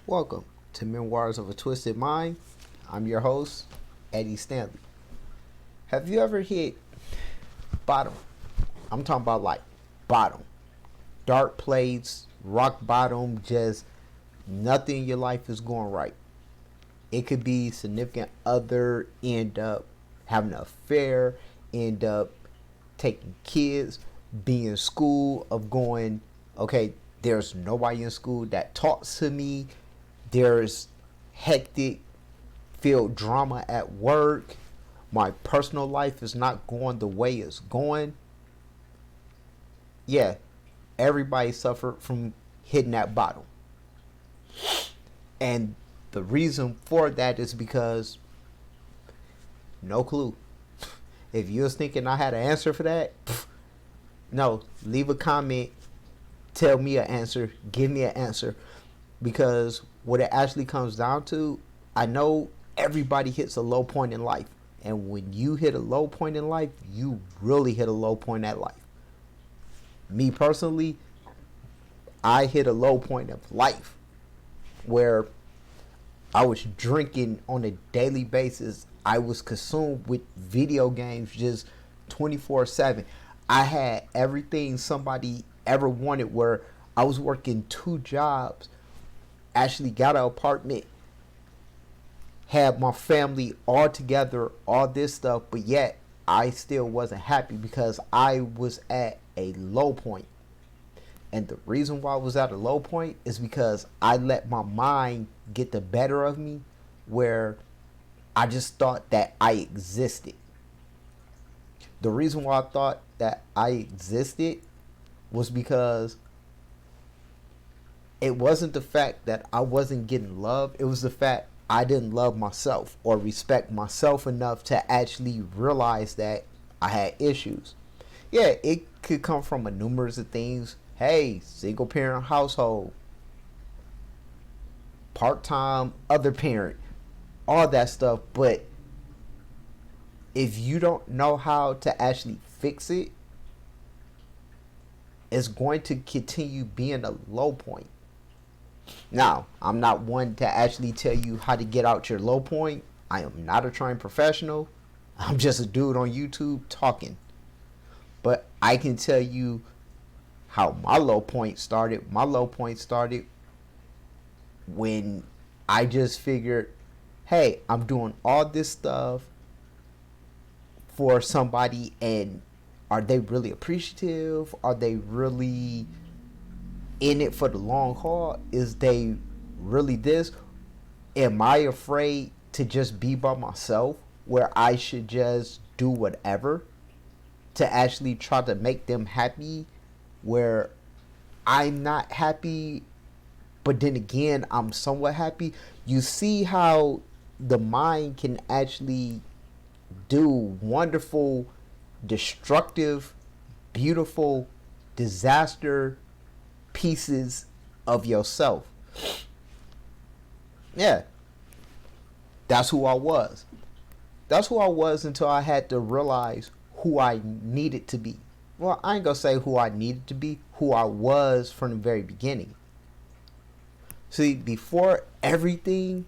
Welcome to Memoirs of a Twisted Mind. I'm your host, Eddie Stanley. Have you ever hit bottom? I'm talking about like bottom. Dark place, rock bottom, just nothing in your life is going right. It could be significant other end up having an affair, end up taking kids, be in school, of going, okay, there's nobody in school that talks to me. There's hectic filled drama at work. My personal life is not going the way it's going. Yeah, everybody suffered from hitting that bottom. And the reason for that is because no clue. If you was thinking I had an answer for that, no, leave a comment, tell me an answer, give me an answer. Because what it actually comes down to, I know everybody hits a low point in life. And when you hit a low point in life, you really hit a low point at life. Me personally, I hit a low point of life where I was drinking on a daily basis. I was consumed with video games just 24/7. I had everything somebody ever wanted, where I was working two jobs, actually got an apartment, had my family all together, all this stuff, but yet I still wasn't happy because I was at a low point. And the reason why I was at a low point is because I let my mind get the better of me, where I just thought that I existed. The reason why I thought that I existed was because it wasn't the fact that I wasn't getting love. It was the fact I didn't love myself or respect myself enough to actually realize that I had issues. Yeah, it could come from a numerous of things. Hey, single parent household, part time other parent, all that stuff. But if you don't know how to actually fix it, it's going to continue being a low point. Now, I'm not one to actually tell you how to get out your low point. I am not a trained professional. I'm just a dude on YouTube talking. But I can tell you how my low point started. My low point started when I just figured, hey, I'm doing all this stuff for somebody, and are they really appreciative? Are they really in it for the long haul? Is they really this? Am I afraid to just be by myself, where I should just do whatever to actually try to make them happy, where I'm not happy, but then again I'm somewhat happy? You see how the mind can actually do wonderful, destructive, beautiful, disaster pieces of yourself. Yeah, that's who I was. That's who I was until I had to realize who I needed to be. Well, I ain't gonna say who I needed to be, who I was from the very beginning. See, before everything,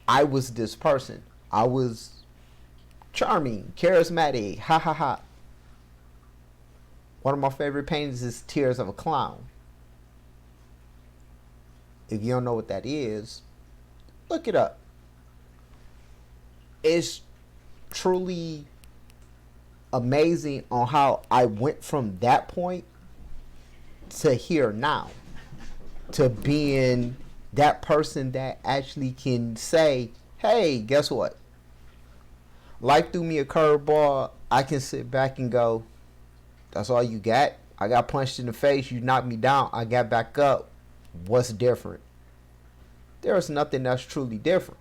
I was this person. I was charming, charismatic, ha ha ha. One of my favorite paintings is Tears of a Clown. If you don't know what that is, look it up. It's truly amazing on how I went from that point to here now, to being that person that actually can say, hey, guess what? Life threw me a curveball. I can sit back and go, that's all you got? I got punched in the face. You knocked me down. I got back up. What's different? There's nothing that's truly different.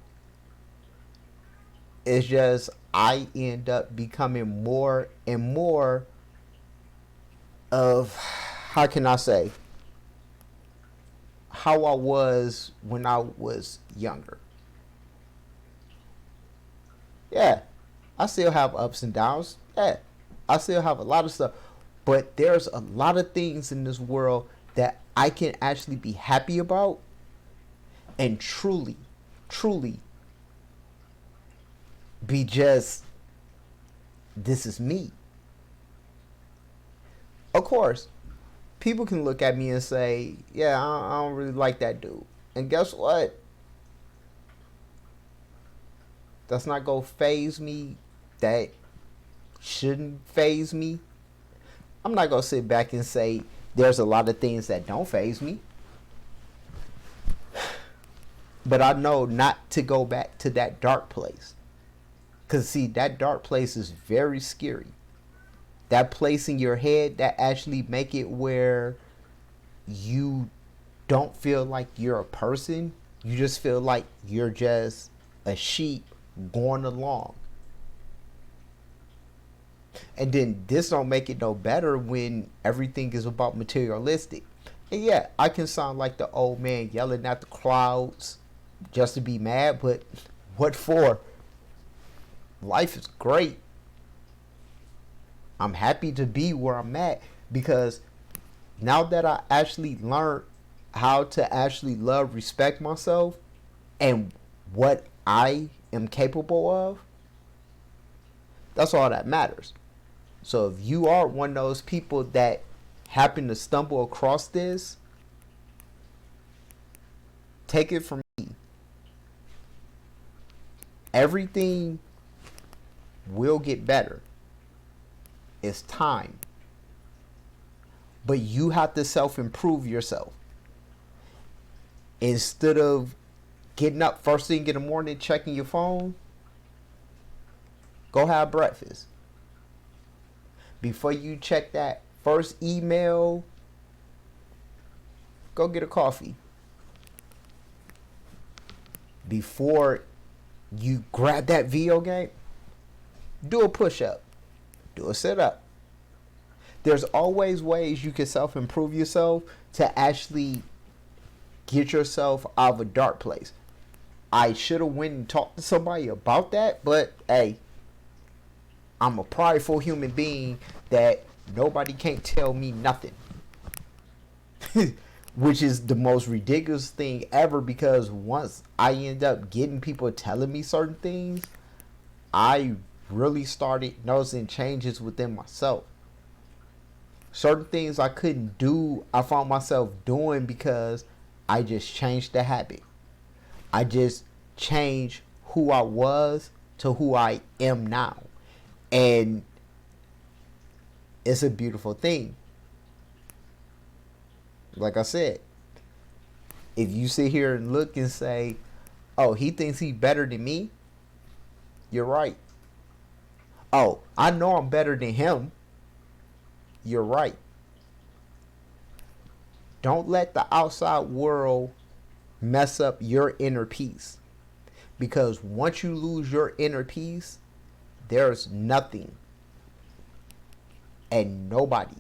It's just I end up becoming more and more of, how can I say, how I was when I was younger. Yeah, I still have ups and downs. Yeah, I still have a lot of stuff. But there's a lot of things in this world that I can actually be happy about, and truly, truly be just, this is me. Of course, people can look at me and say, yeah, I don't really like that dude. And guess what? That's not going to phase me. That shouldn't phase me. I'm not going to sit back and say there's a lot of things that don't phase me. But I know not to go back to that dark place. Because, see, that dark place is very scary. That place in your head that actually make it where you don't feel like you're a person. You just feel like you're just a sheep going along. And then this don't make it no better when everything is about materialistic. And yeah, I can sound like the old man yelling at the clouds just to be mad, but what for? Life is great. I'm happy to be where I'm at, because now that I actually learned how to actually love, respect myself and what I am capable of, that's all that matters. So if you are one of those people that happen to stumble across this, take it from me. Everything will get better. It's time. But you have to self-improve yourself. Instead of getting up first thing in the morning, checking your phone, go have breakfast. Before you check that first email, go get a coffee. Before you grab that video game, do a push-up. Do a sit-up. There's always ways you can self-improve yourself to actually get yourself out of a dark place. I should have went and talked to somebody about that, but hey, I'm a prideful human being that nobody can't tell me nothing. Which is the most ridiculous thing ever, because once I end up getting people telling me certain things, I really started noticing changes within myself. Certain things I couldn't do, I found myself doing because I just changed the habit. I just changed who I was to who I am now. And it's a beautiful thing. Like I said, if you sit here and look and say, oh, he thinks he's better than me, you're right. Oh, I know I'm better than him, you're right. Don't let the outside world mess up your inner peace. Because once you lose your inner peace, there's nothing and nobody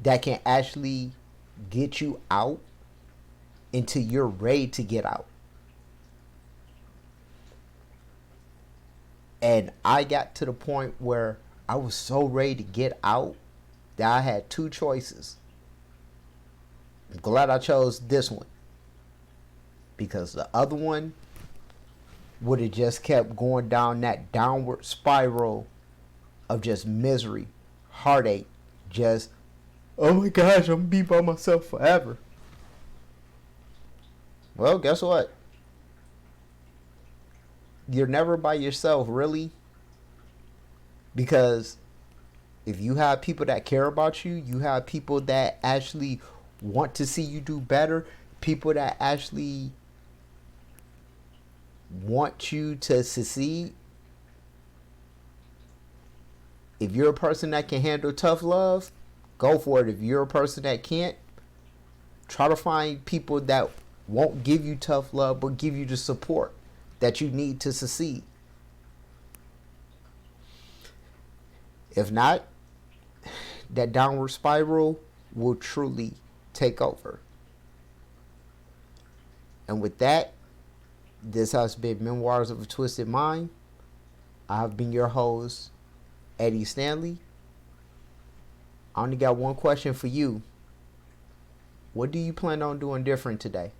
that can actually get you out until you're ready to get out. And I got to the point where I was so ready to get out that I had two choices. I'm glad I chose this one, because the other one would have just kept going down that downward spiral of just misery, heartache, just, oh my gosh, I'm gonna be by myself forever. Well, guess what? You're never by yourself, really. Because if you have people that care about you, you have people that actually want to see you do better, people that actually want you to succeed. If you're a person that can handle tough love, go for it. If you're a person that can't, try to find people that won't give you tough love but give you the support that you need to succeed. If not, that downward spiral will truly take over. And with that, this has been Memoirs of a Twisted Mind. I have been your host, Eddie Stanley. I only got one question for you. What do you plan on doing different today?